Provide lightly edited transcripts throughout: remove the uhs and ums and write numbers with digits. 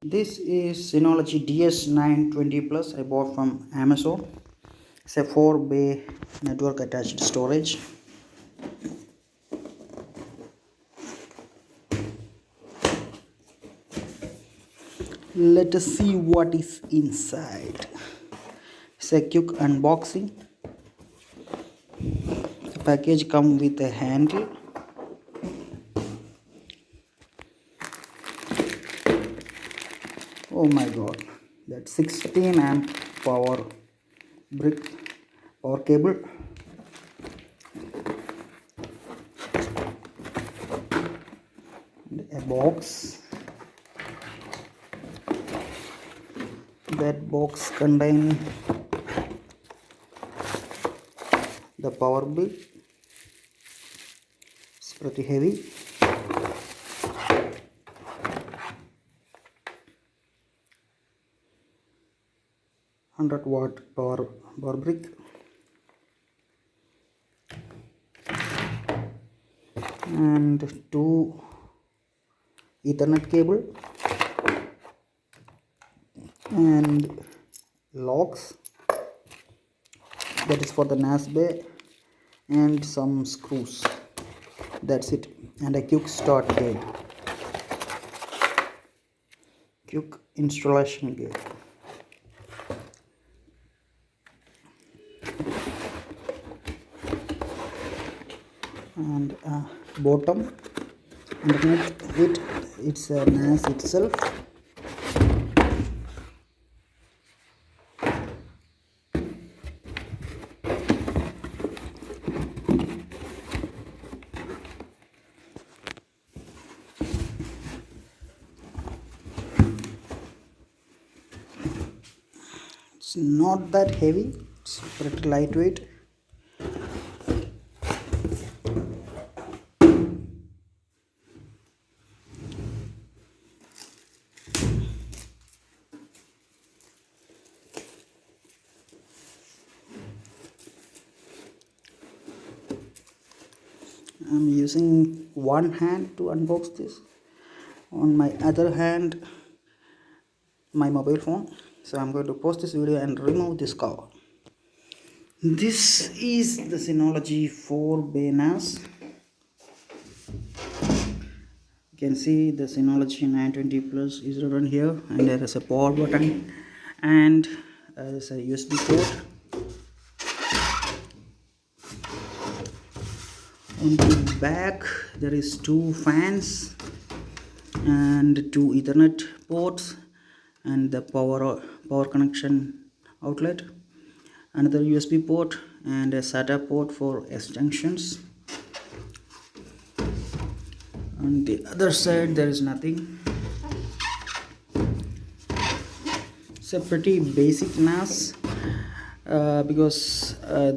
This is Synology DS920 Plus I bought from Amazon. It's a 4-bay network attached storage. Let us see what is inside. It's a quick unboxing. The package comes with a handle. Oh my god, that 16 amp power cable. And a box. That box contains the power brick. It's pretty heavy. Watt power brick and two Ethernet cable and locks, that is for the NAS bay, and some screws. That's it. And a quick start guide, quick installation guide. And bottom underneath it's a NAS itself. It's not that heavy, it's pretty lightweight. I'm using one hand to unbox this, on my other hand my mobile phone. So I'm going to pause this video and remove this cover. This is the Synology 4-bay NAS. You can see the Synology 920 Plus is written here, and there is a power button, and there's a USB port. On the back there is two fans and two Ethernet ports and the power connection outlet, another USB port and a SATA port for S junctions. On the other side there is nothing. It's a pretty basic NAS because a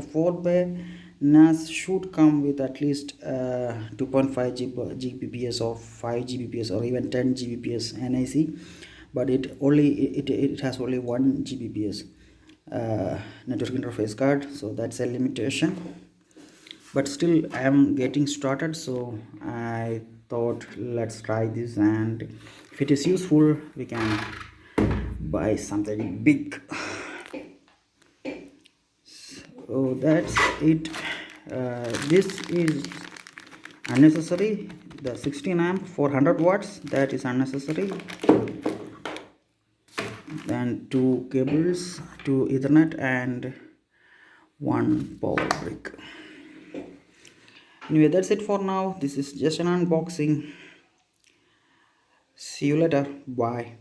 4-bay NAS should come with at least 2.5 Gbps or 5 Gbps or even 10 Gbps NIC, but it has only 1 Gbps network interface card, so that's a limitation. But still I am getting started, so I thought let's try this, and if it is useful we can buy something big. So that's it. This is unnecessary. The 16 amp 400 watts, that is unnecessary. Then two cables, two Ethernet and one power brick. Anyway, that's it for now. This is just an unboxing. See you later. Bye.